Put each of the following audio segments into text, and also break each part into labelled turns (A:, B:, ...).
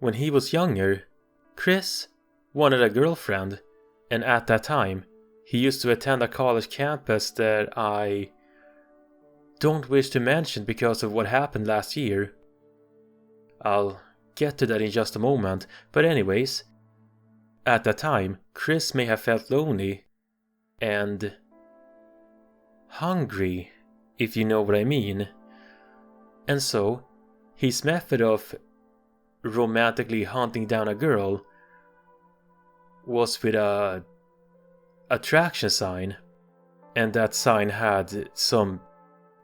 A: when he was younger, Chris wanted a girlfriend, and at that time, he used to attend a college campus that I don't wish to mention because of what happened last year. I'll get to that in just a moment, but anyways, at that time, Chris may have felt lonely and hungry, if you know what I mean. And so, his method of romantically hunting down a girl was with a attraction sign, and that sign had some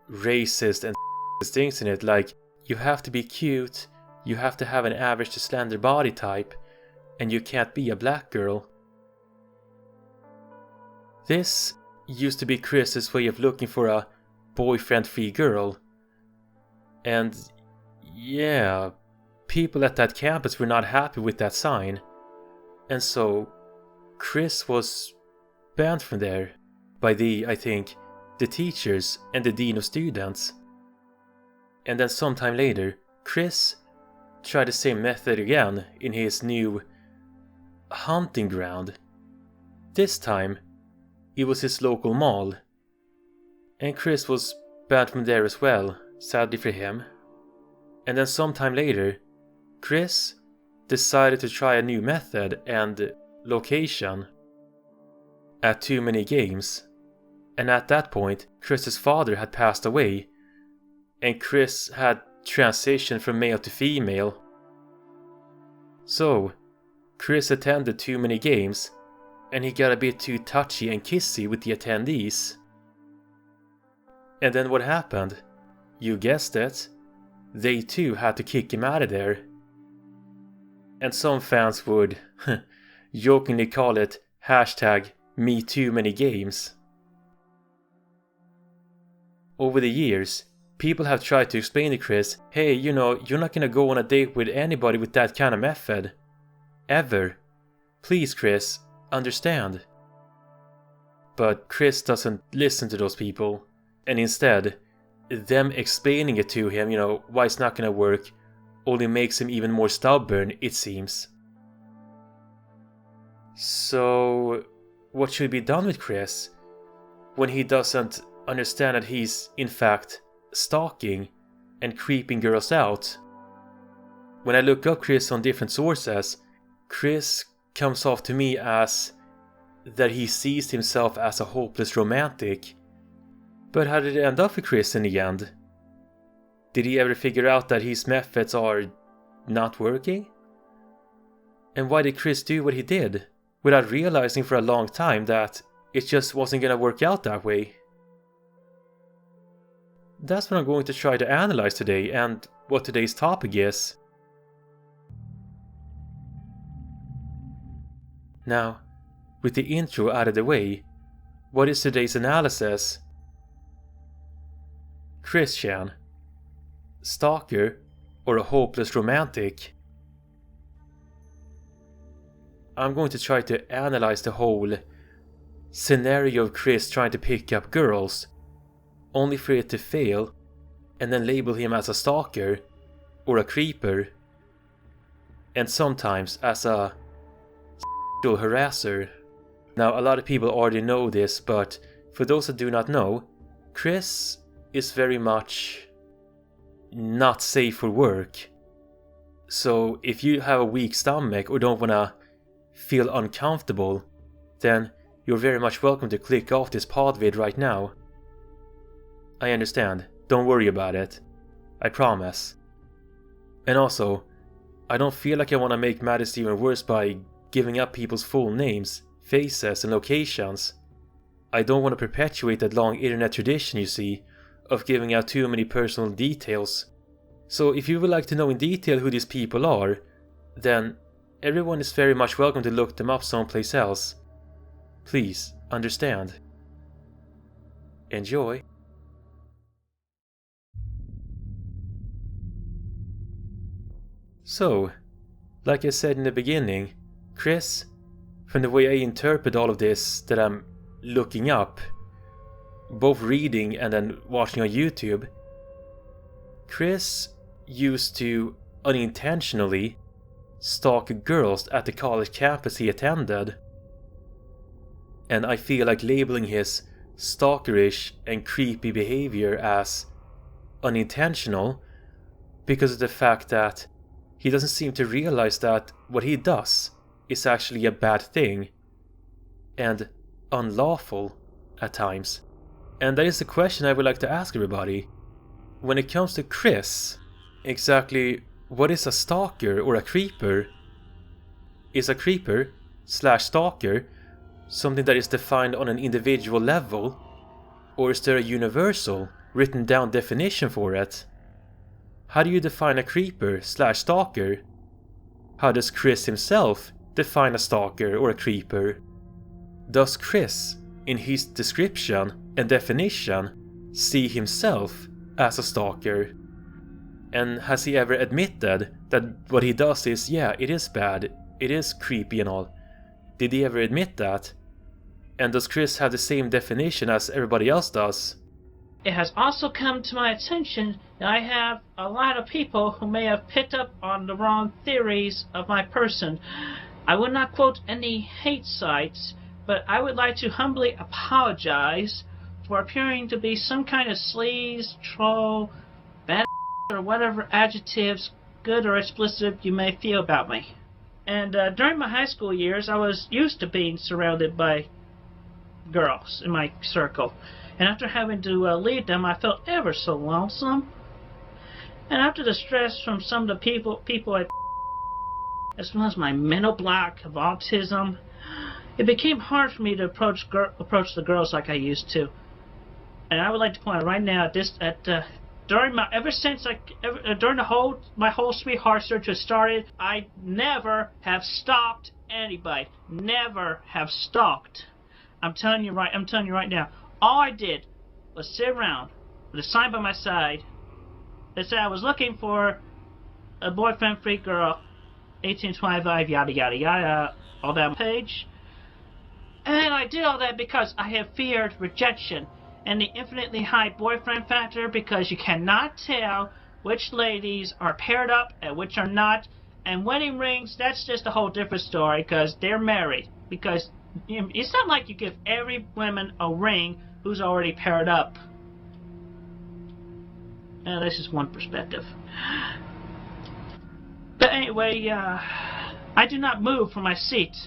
A: racist and things in it, like you have to be cute, you have to have an average to slender body type, and you can't be a black girl. This used to be Chris's way of looking for a boyfriend-free girl. And yeah, people at that campus were not happy with that sign. And so Chris was banned from there by I think, the teachers and the dean of students. And then sometime later, Chris tried the same method again in his new hunting ground. This time, it was his local mall. And Chris was banned from there as well, sadly for him. And then sometime later, Chris decided to try a new method and location at Too Many Games. And at that point, Chris's father had passed away, and Chris had transitioned from male to female. So, Chris attended Too Many Games, and he got a bit too touchy and kissy with the attendees. And then what happened? You guessed it. They too had to kick him out of there. And some fans would jokingly call it #MeTooManyGames. Over the years, people have tried to explain to Chris, hey, you're not gonna go on a date with anybody with that kind of method. Ever. Please, Chris, understand. But Chris doesn't listen to those people, and instead, them explaining it to him, why it's not gonna work, only makes him even more stubborn, it seems. So, what should be done with Chris when he doesn't understand that he's, in fact, stalking and creeping girls out? When I look up Chris on different sources, Chris comes off to me as that he sees himself as a hopeless romantic. But how did it end up for Chris in the end? Did he ever figure out that his methods are not working? And why did Chris do what he did, without realizing for a long time that it just wasn't gonna work out that way? That's what I'm going to try to analyze today, and what today's topic is. Now, with the intro out of the way, what is today's analysis? Christian, stalker, or a hopeless romantic? I'm going to try to analyze the whole scenario of Chris trying to pick up girls, only for it to fail, and then label him as a stalker, or a creeper, and sometimes as a sexual harasser. Now, a lot of people already know this, but for those that do not know, Chris is very much not safe for work. So if you have a weak stomach or don't wanna feel uncomfortable, then you're very much welcome to click off this PodVid right now. I understand, don't worry about it. I promise. And also, I don't feel like I want to make matters even worse by giving up people's full names, faces, and locations. I don't want to perpetuate that long internet tradition, you see, of giving out too many personal details. So if you would like to know in detail who these people are, then everyone is very much welcome to look them up someplace else. Please, understand. Enjoy. So, like I said in the beginning, Chris, from the way I interpret all of this that I'm looking up, both reading and then watching on YouTube, Chris used to unintentionally stalk girls at the college campus he attended. And I feel like labeling his stalkerish and creepy behavior as unintentional because of the fact that he doesn't seem to realize that what he does is actually a bad thing and unlawful at times. And that is the question I would like to ask everybody. When it comes to Chris, exactly what is a stalker or a creeper? Is a creeper / stalker something that is defined on an individual level, or is there a universal written down definition for it? How do you define a creeper / stalker? How does Chris himself define a stalker or a creeper? Does Chris, in his description and definition, see himself as a stalker? And has he ever admitted that what he does is, yeah, it is bad, it is creepy and all? Did he ever admit that? And does Chris have the same definition as everybody else does?
B: It has also come to my attention that I have a lot of people who may have picked up on the wrong theories of my person. I would not quote any hate sites, but I would like to humbly apologize for appearing to be some kind of sleaze, troll, bad or whatever adjectives, good or explicit, you may feel about me. And during my high school years, I was used to being surrounded by girls in my circle. And after having to leave them, I felt ever so lonesome. And after the stress from some of the people as well as my mental block of autism, it became hard for me to approach the girls like I used to. And I would like to point out right now during my whole sweetheart search has started, I never have stalked anybody. Never have stalked. I'm telling you right now. All I did was sit around with a sign by my side that said I was looking for a boyfriend-free girl, 1825, yada yada yada, all that page. And I did all that because I have feared rejection and the infinitely high boyfriend factor, because you cannot tell which ladies are paired up and which are not. And wedding rings, that's just a whole different story because they're married. Because it's not like you give every woman a ring who's already paired up. This is one perspective. But anyway, I do not move from my seat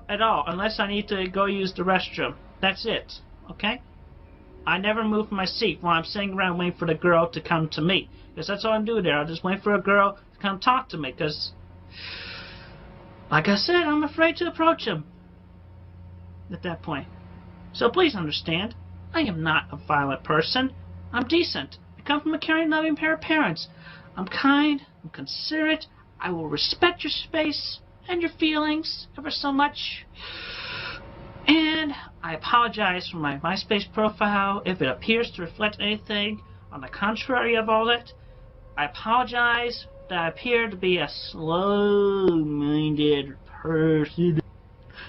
B: at all unless I need to go use the restroom. That's it. Okay? I never move from my seat while I'm sitting around waiting for the girl to come to me. Because that's all I'm doing there. I'll just wait for a girl to come talk to me. Because, like I said, I'm afraid to approach him at that point. So please understand, I am not a violent person. I'm decent. I come from a caring, loving pair of parents. I'm kind. I'm considerate. I will respect your space and your feelings ever so much. And I apologize for my MySpace profile if it appears to reflect anything on the contrary of all that. I apologize that I appear to be a slow-minded person.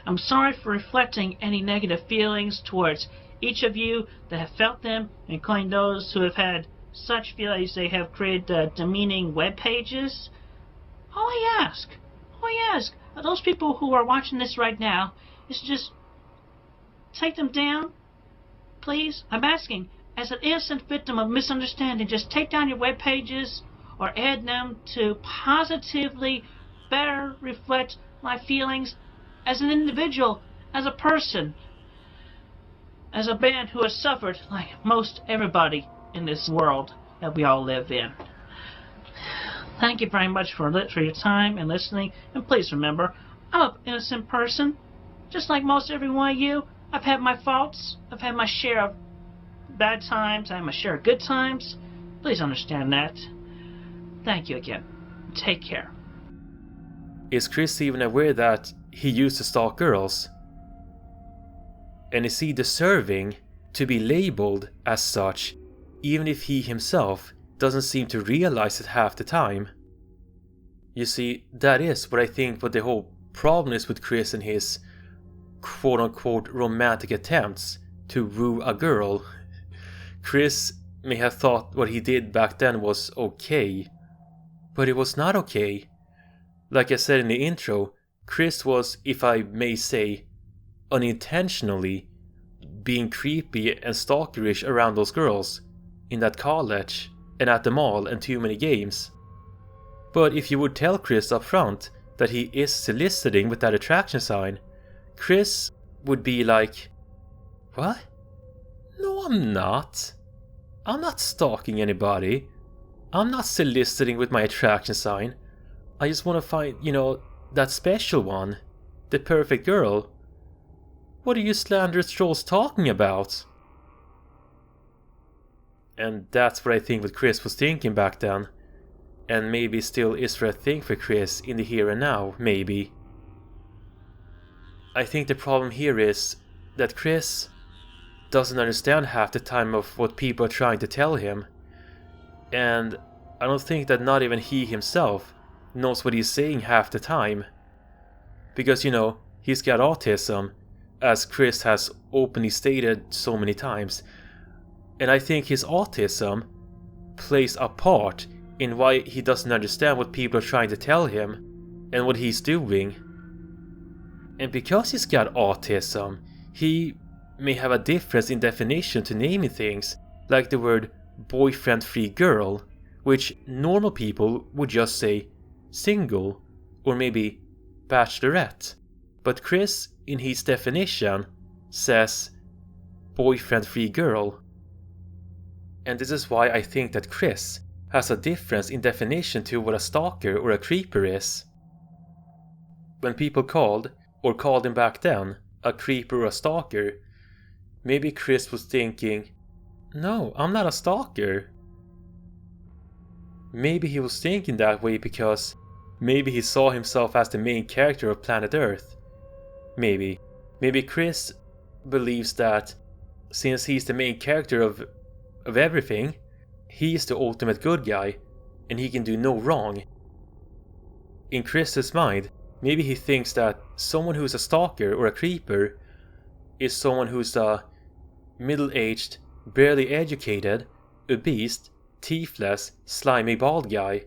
B: I'm sorry for reflecting any negative feelings towards each of you that have felt them, including those who have had such feelings they have created demeaning web pages. All I ask of those people who are watching this right now is just take them down, please. I'm asking, as an innocent victim of misunderstanding, just take down your web pages or add them to positively better reflect my feelings as an individual, as a person, as a man who has suffered like most everybody in this world that we all live in. Thank you very much for your time and listening, and please remember, I'm an innocent person, just like most every one of you. I've had my faults. I've had my share of bad times. I have my share of good times. Please understand that. Thank you again. Take care.
A: Is Chris even aware that he used to stalk girls? And is he deserving to be labeled as such, even if he himself doesn't seem to realize it half the time? You see, that is what I think what the whole problem is with Chris and his quote-unquote romantic attempts to woo a girl. Chris may have thought what he did back then was okay, but it was not okay. Like I said in the intro, Chris was, if I may say, unintentionally being creepy and stalkerish around those girls in that college and at the mall and too many games. But if you would tell Chris up front that he is soliciting with that attraction sign, Chris would be like, "What? No, I'm not. I'm not stalking anybody. I'm not soliciting with my attraction sign. I just want to find, that special one. The perfect girl. What are you slanderous trolls talking about?" And that's what I think what Chris was thinking back then. And maybe still is for a thing for Chris in the here and now, maybe. I think the problem here is that Chris doesn't understand half the time of what people are trying to tell him. And I don't think that not even he himself knows what he's saying half the time. Because, he's got autism, as Chris has openly stated so many times. And I think his autism plays a part in why he doesn't understand what people are trying to tell him and what he's doing. And because he's got autism, he may have a difference in definition to naming things, like the word boyfriend-free girl, which normal people would just say single or maybe bachelorette. But Chris, in his definition, says boyfriend-free girl. And this is why I think that Chris has a difference in definition to what a stalker or a creeper is. When people called him back then, a creeper or a stalker, maybe Chris was thinking, "No, I'm not a stalker." Maybe he was thinking that way because maybe he saw himself as the main character of Planet Earth. Maybe Chris believes that since he's the main character of everything, he's the ultimate good guy and he can do no wrong. In Chris's mind, maybe he thinks that someone who's a stalker or a creeper is someone who's a middle-aged, barely educated, obese, teethless, slimy bald guy.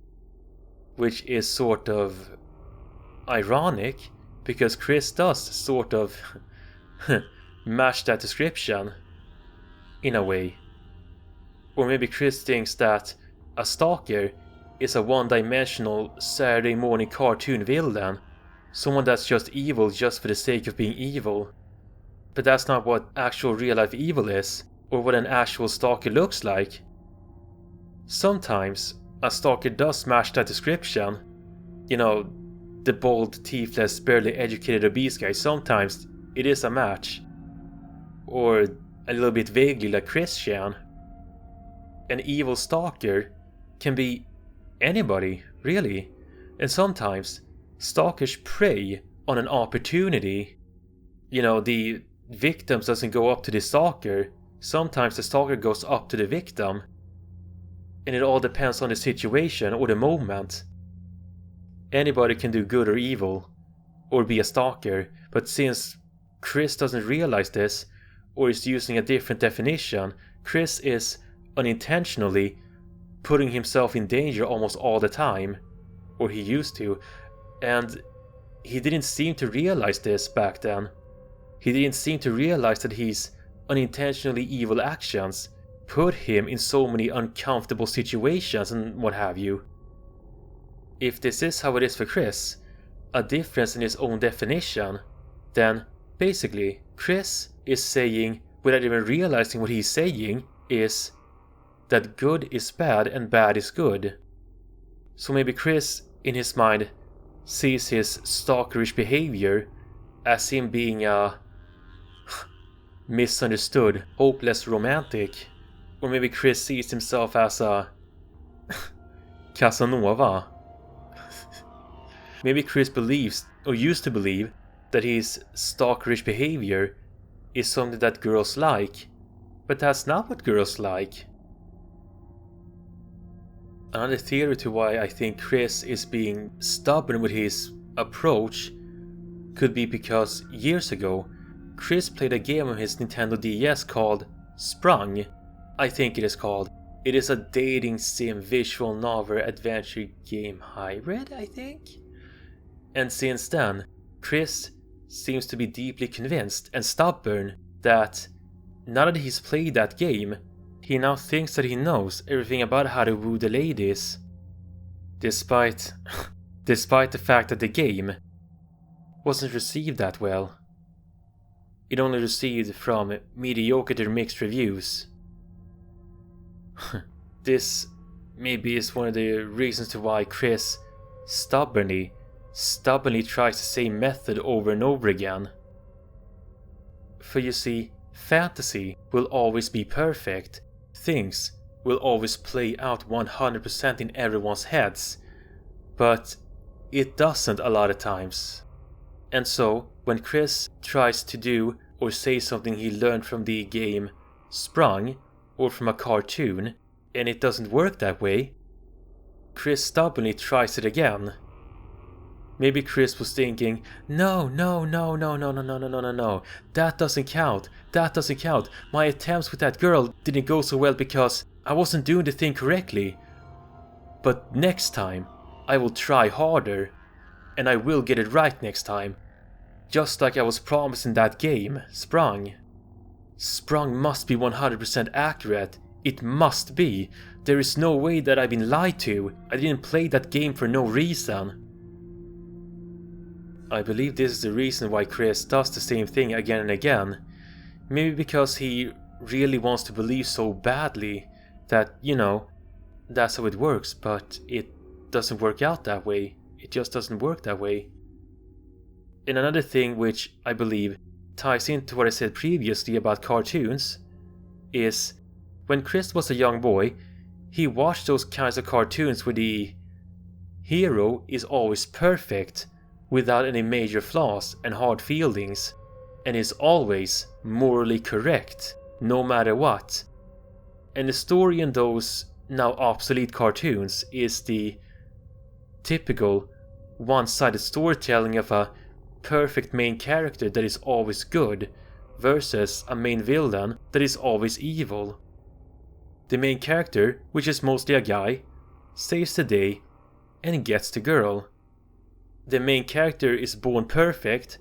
A: Which is sort of ironic, because Chris does sort of match that description, in a way. Or maybe Chris thinks that a stalker is a one-dimensional Saturday morning cartoon villain, someone that's just evil just for the sake of being evil. But that's not what actual real-life evil is, or what an actual stalker looks like. Sometimes a stalker does match that description. The bald, teethless, barely educated obese guy, sometimes it is a match. Or a little bit vaguely like Christian. An evil stalker can be anybody, really. And sometimes stalkers prey on an opportunity. The victim doesn't go up to the stalker. Sometimes the stalker goes up to the victim. And it all depends on the situation or the moment. Anybody can do good or evil, or be a stalker, but since Chris doesn't realize this, or is using a different definition, Chris is unintentionally putting himself in danger almost all the time, or he used to, and he didn't seem to realize this back then. He didn't seem to realize that his unintentionally evil actions put him in so many uncomfortable situations and what have you. If this is how it is for Chris, a difference in his own definition, then basically Chris is saying, without even realizing what he's saying, is that good is bad and bad is good. So maybe Chris, in his mind, sees his stalkerish behavior as him being a misunderstood, hopeless romantic. Or maybe Chris sees himself as a Casanova. Maybe Chris believes, or used to believe, that his stalkerish behavior is something that girls like, but that's not what girls like. Another theory to why I think Chris is being stubborn with his approach could be because years ago, Chris played a game on his Nintendo DS called Sprung, I think it is called. It is a dating sim visual novel adventure game hybrid, I think? And since then, Chris seems to be deeply convinced and stubborn that now that he's played that game, he now thinks that he knows everything about how to woo the ladies. Despite the fact that the game wasn't received that well. It only received from mediocre to mixed reviews. This maybe is one of the reasons to why Chris stubbornly tries the same method over and over again. For you see, fantasy will always be perfect. Things will always play out 100% in everyone's heads. But it doesn't a lot of times. And so, when Chris tries to do or say something he learned from the game Sprung, or from a cartoon, and it doesn't work that way, Chris stubbornly tries it again. Maybe Chris was thinking, no, that doesn't count, my attempts with that girl didn't go so well because I wasn't doing the thing correctly. But next time, I will try harder, and I will get it right next time. Just like I was promised in that game, Sprung. Sprung must be 100% accurate. It must be. There is no way that I've been lied to. I didn't play that game for no reason. I believe this is the reason why Chris does the same thing again and again. Maybe because he really wants to believe so badly that, that's how it works, but it doesn't work out that way. It just doesn't work that way. And another thing which I believe ties into what I said previously about cartoons is when Chris was a young boy, he watched those kinds of cartoons where the hero is always perfect, without any major flaws and hard feelings, and is always morally correct, no matter what. And the story in those now obsolete cartoons is the typical one-sided storytelling of a perfect main character that is always good versus a main villain that is always evil. The main character, which is mostly a guy, saves the day and gets the girl. The main character is born perfect,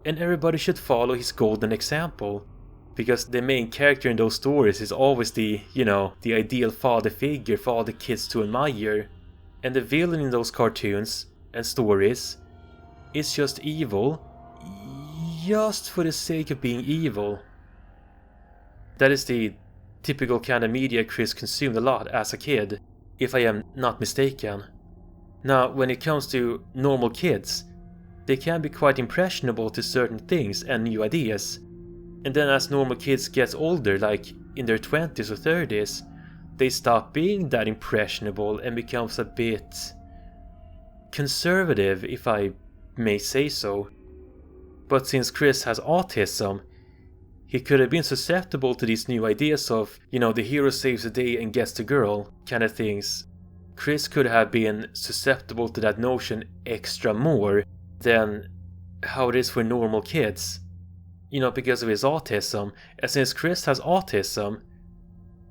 A: and everybody should follow his golden example, because the main character in those stories is always the ideal father figure for all the kids to admire. And the villain in those cartoons and stories is just evil, just for the sake of being evil. That is the typical kind of media Chris consumed a lot as a kid, if I am not mistaken. Now, when it comes to normal kids, they can be quite impressionable to certain things and new ideas. And then as normal kids get older, like in their 20s or 30s, they stop being that impressionable and becomes a bit conservative, if I may say so. But since Chris has autism, he could have been susceptible to these new ideas of, the hero saves the day and gets the girl kind of things. Chris could have been susceptible to that notion extra more than how it is for normal kids. Because of his autism. And since Chris has autism,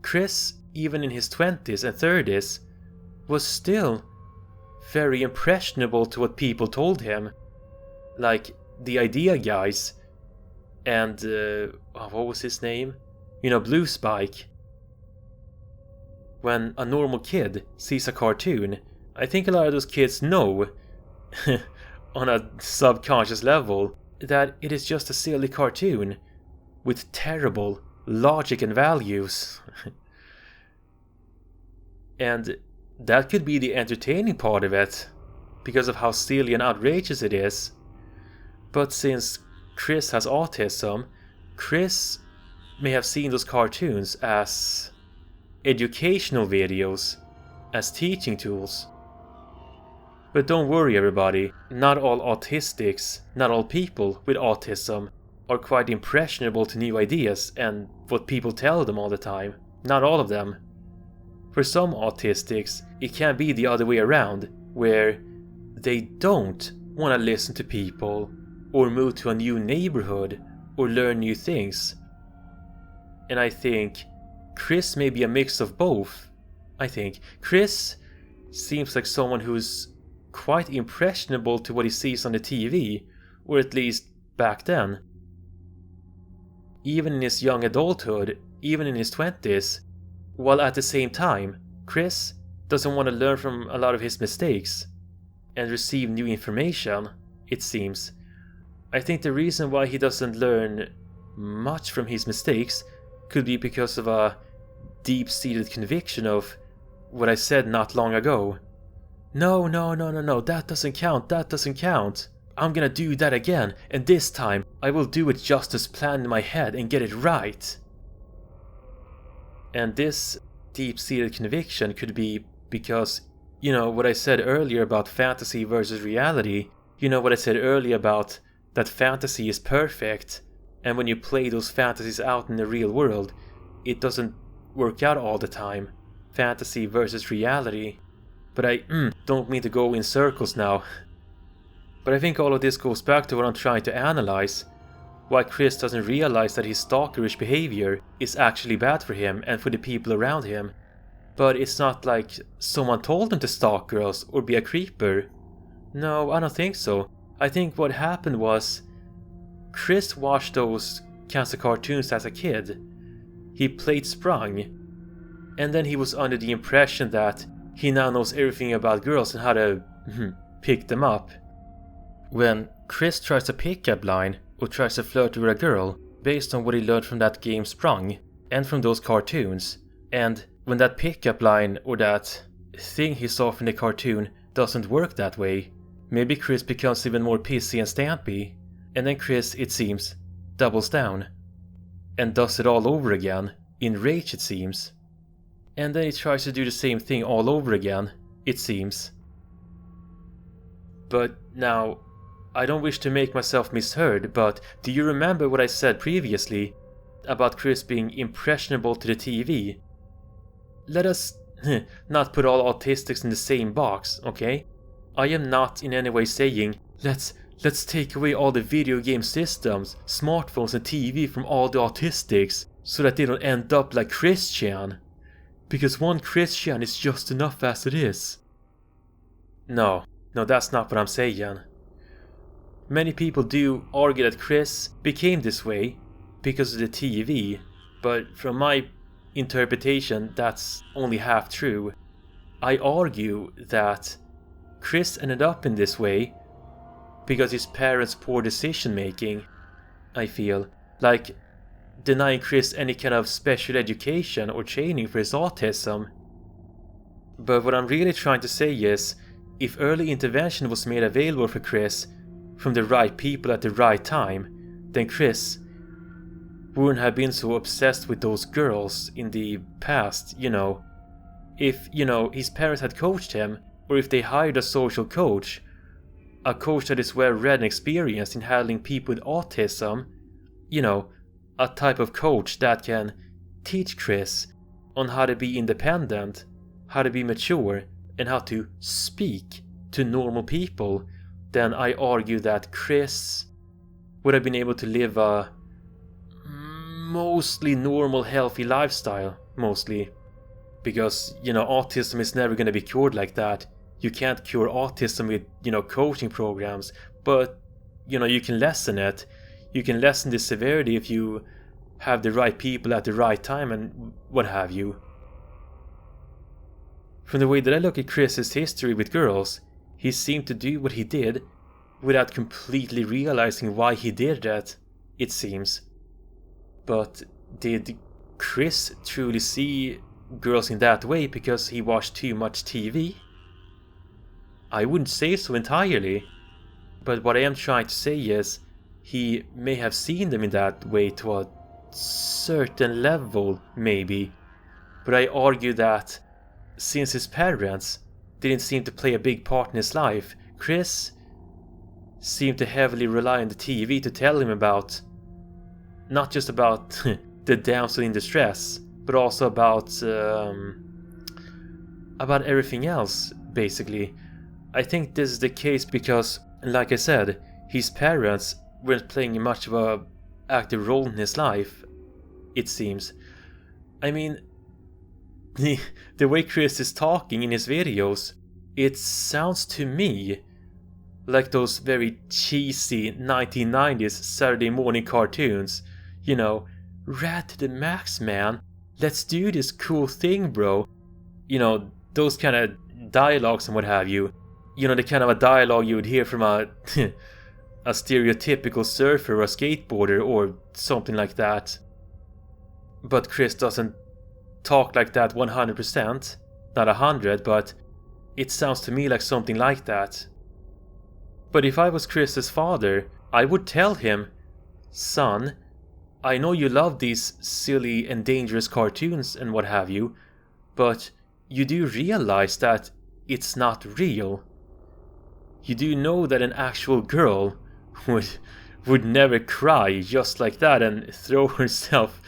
A: Chris, even in his 20s and 30s, was still very impressionable to what people told him. Like the idea guys and, what was his name? Blue Spike. When a normal kid sees a cartoon, I think a lot of those kids know, on a subconscious level, that it is just a silly cartoon with terrible logic and values. And that could be the entertaining part of it, because of how silly and outrageous it is. But since Chris has autism, Chris may have seen those cartoons as educational videos, as teaching tools. But don't worry everybody, not all autistics, not all people with autism are quite impressionable to new ideas and what people tell them all the time. Not all of them. For some autistics, it can be the other way around, where they don't want to listen to people, or move to a new neighborhood, or learn new things. And I think Chris may be a mix of both. I think Chris seems like someone who's quite impressionable to what he sees on the TV, or at least back then. Even in his young adulthood, even in his 20s, while at the same time, Chris doesn't want to learn from a lot of his mistakes and receive new information, it seems. I think the reason why he doesn't learn much from his mistakes could be because of a deep-seated conviction of what I said not long ago. No, that doesn't count. I'm gonna do that again, and this time I will do it just as planned in my head and get it right. And this deep-seated conviction could be because, what I said earlier about fantasy versus reality, what I said earlier about that fantasy is perfect, and when you play those fantasies out in the real world, it doesn't work out all the time. Fantasy versus reality. But I don't mean to go in circles now. But I think all of this goes back to what I'm trying to analyze. Why Chris doesn't realize that his stalkerish behavior is actually bad for him and for the people around him. But it's not like someone told him to stalk girls or be a creeper. No, I don't think so. I think what happened was Chris watched those kinds of cartoons as a kid. He played Sprung. And then he was under the impression that he now knows everything about girls and how to pick them up. When Chris tries a pickup line or tries to flirt with a girl based on what he learned from that game Sprung and from those cartoons, and when that pickup line or that thing he saw from the cartoon doesn't work that way, maybe Chris becomes even more pissy and stampy, and then Chris, it seems, doubles down and does it all over again, in rage it seems. And then he tries to do the same thing all over again, it seems. But now, I don't wish to make myself misheard, but do you remember what I said previously about Chris being impressionable to the TV? Let us not put all autistics in the same box, okay? I am not in any way saying, let's take away all the video game systems, smartphones and TV from all the autistics so that they don't end up like Christian. Because one Christian is just enough as it is. No, that's not what I'm saying. Many people do argue that Chris became this way because of the TV, but from my interpretation that's only half true. I argue that Chris ended up in this way because his parents' poor decision making, I feel. Like denying Chris any kind of special education or training for his autism. But what I'm really trying to say is, if early intervention was made available for Chris from the right people at the right time, then Chris wouldn't have been so obsessed with those girls in the past, If, his parents had coached him, or if they hired a social coach, a coach that is well read and experienced in handling people with autism, a type of coach that can teach Chris on how to be independent, how to be mature, and how to speak to normal people, then I argue that Chris would have been able to live a mostly normal, healthy lifestyle, mostly. Because, autism is never going to be cured like that. You can't cure autism with, coaching programs, but, you can lessen it. You can lessen the severity if you have the right people at the right time and what have you. From the way that I look at Chris's history with girls, he seemed to do what he did without completely realizing why he did that, it seems. But did Chris truly see girls in that way because he watched too much TV? I wouldn't say so entirely, but what I am trying to say is he may have seen them in that way to a certain level, maybe. But I argue that since his parents didn't seem to play a big part in his life, Chris seemed to heavily rely on the TV to tell him about, not just about the damsel in distress, but also about everything else, basically. I think this is the case because, like I said, his parents weren't playing much of a active role in his life, it seems. I mean, the way Chris is talking in his videos, It sounds to me like those very cheesy 1990s Saturday morning cartoons. You know, rad to the max, man. Let's do this cool thing, bro. You know, those kind of dialogues and what have you. You know, the kind of a dialogue you would hear from a a stereotypical surfer or a skateboarder or something like that. But Chris doesn't talk like that 100%. Not 100, but it sounds to me like something like that. But if I was Chris's father, I would tell him, "Son, I know you love these silly and dangerous cartoons and what have you, but you do realize that it's not real. You do know that an actual girl would never cry just like that and throw herself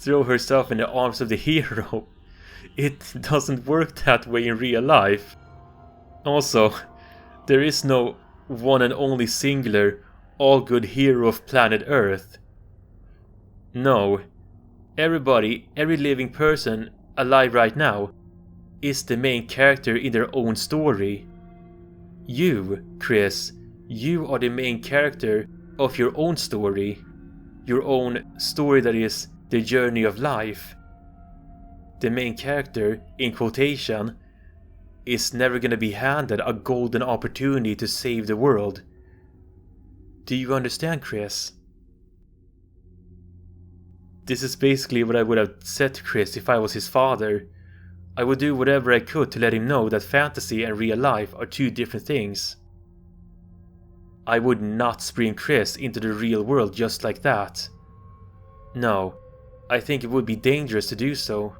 A: in the arms of the hero. It doesn't work that way in real life. Also, there is no one and only singular all-good hero of planet Earth. No, everybody, every living person alive right now is the main character in their own story. You, Chris, you are the main character of your own story. Your own story that is the journey of life. The main character, in quotation, is never gonna be handed a golden opportunity to save the world. Do you understand, Chris?" This is basically what I would have said to Chris if I was his father. I would do whatever I could to let him know that fantasy and real life are two different things. I would not spring Chris into the real world just like that. No, I think it would be dangerous to do so.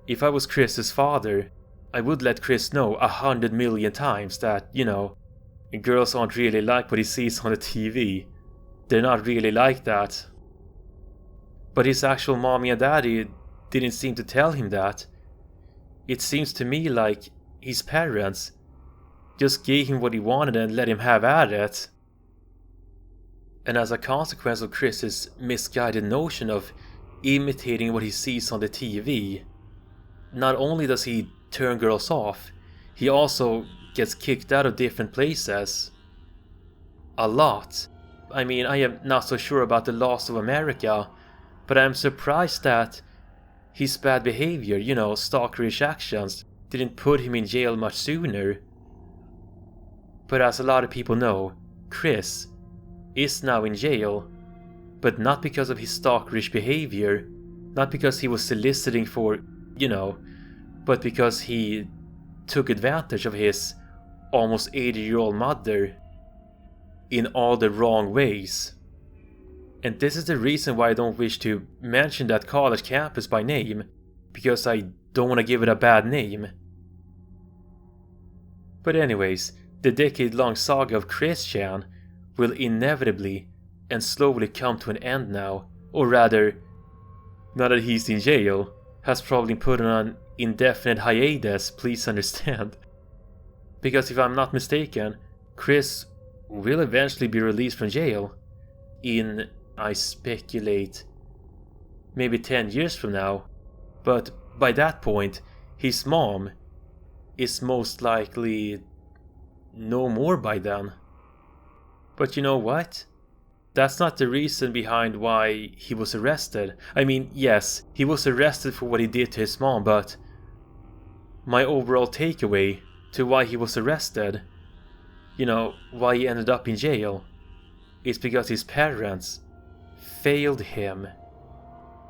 A: If I was Chris's father, I would let Chris know 100 million times that, you know, girls aren't really like what he sees on the TV. They're not really like that. But his actual mommy and daddy didn't seem to tell him that. It seems to me like his parents just gave him what he wanted and let him have at it. And as a consequence of Chris's misguided notion of imitating what he sees on the TV, not only does he turn girls off, he also gets kicked out of different places. A lot. I mean, I am not so sure about the laws of America, but I am surprised that his bad behavior, you know, stalkerish actions, didn't put him in jail much sooner. But as a lot of people know, Chris is now in jail, but not because of his stalkerish behavior, not because he was soliciting for, you know, but because he took advantage of his almost 80-year-old mother in all the wrong ways. And this is the reason why I don't wish to mention that college campus by name, because I don't want to give it a bad name. But anyways, the decade-long saga of Chris Chan will inevitably and slowly come to an end now, or rather, now that he's in jail, has probably put on an indefinite hiatus, please understand. Because if I'm not mistaken, Chris will eventually be released from jail in, I speculate, maybe 10 years from now. But by that point, his mom is most likely no more by then. But you know what? That's not the reason behind why he was arrested. I mean, yes, he was arrested for what he did to his mom, but my overall takeaway to why he was arrested, you know, why he ended up in jail, is because his parents failed him.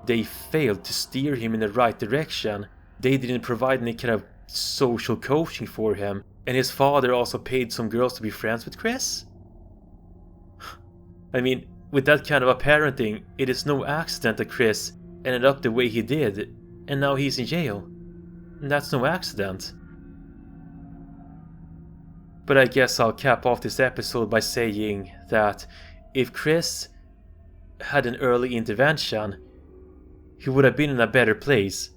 A: They failed to steer him in the right direction. They didn't provide any kind of social coaching for him. And his father also paid some girls to be friends with Chris? I mean, with that kind of a parenting, it is no accident that Chris ended up the way he did, and now he's in jail. And that's no accident. But I guess I'll cap off this episode by saying that if Chris had an early intervention, he would have been in a better place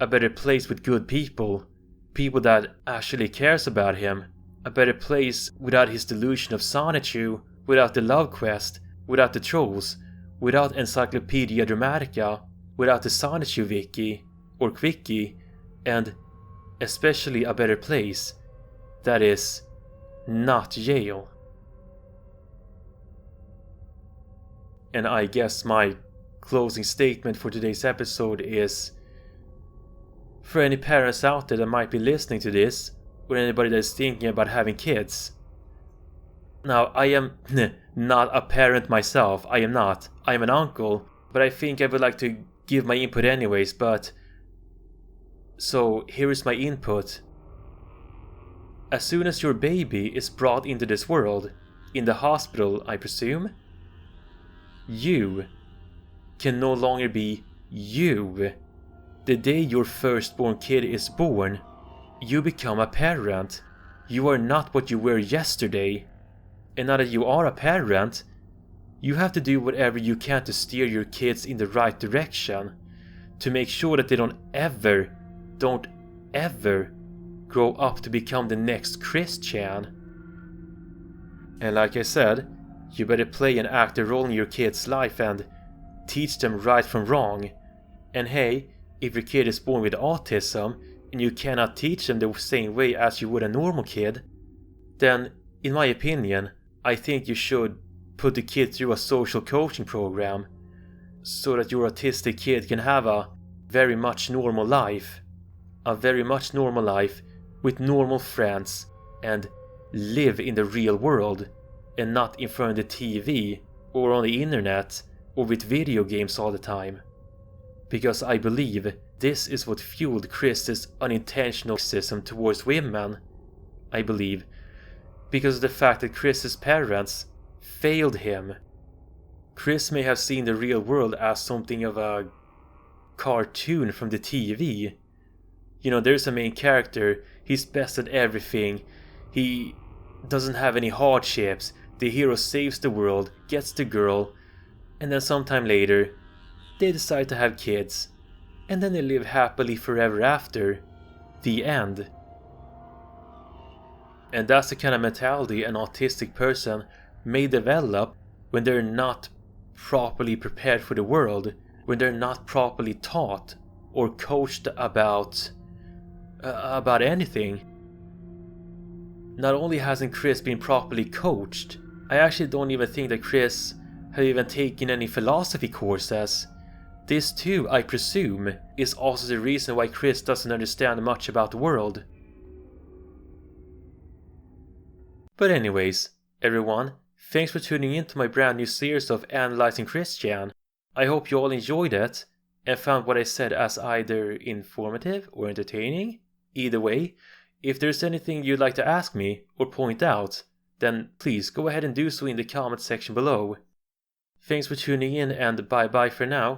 A: with good people, people that actually cares about him, a better place without his delusion of solitude, without the love quest, without the trolls, without Encyclopedia Dramatica, without the Solitude Wiki or Quickie, and especially a better place that is not jail. And I guess my closing statement for today's episode is, for any parents out there that might be listening to this, or anybody that's thinking about having kids. Now, I am not a parent myself, I am not. I am an uncle, but I think I would like to give my input anyways, So, here is my input. As soon as your baby is brought into this world, in the hospital, I presume, you can no longer be you. The day your firstborn kid is born, you become a parent. You are not what you were yesterday. And now that you are a parent, you have to do whatever you can to steer your kids in the right direction, to make sure that they don't ever grow up to become the next Christian. And like I said, you better play an active role in your kid's life and teach them right from wrong. And hey, if your kid is born with autism and you cannot teach them the same way as you would a normal kid, then, in my opinion, I think you should put the kid through a social coaching program so that your autistic kid can have a very much normal life. A very much normal life with normal friends and live in the real world and not in front of the TV or on the internet or with video games all the time. Because I believe this is what fueled Chris's unintentional racism towards women. I believe because of the fact that Chris's parents failed him. Chris may have seen the real world as something of a cartoon from the TV. You know, there's a main character, he's best at everything, he doesn't have any hardships, the hero saves the world, gets the girl, and then sometime later, they decide to have kids, and then they live happily forever after. The end. And that's the kind of mentality an autistic person may develop when they're not properly prepared for the world, when they're not properly taught or coached about anything. Not only hasn't Chris been properly coached, I actually don't even think that Chris had even taken any philosophy courses. This too, I presume, is also the reason why Chris doesn't understand much about the world. But anyways, everyone, thanks for tuning in to my brand new series of Analyzing Christian. I hope you all enjoyed it and found what I said as either informative or entertaining. Either way, if there's anything you'd like to ask me or point out, then please go ahead and do so in the comment section below. Thanks for tuning in and bye bye for now.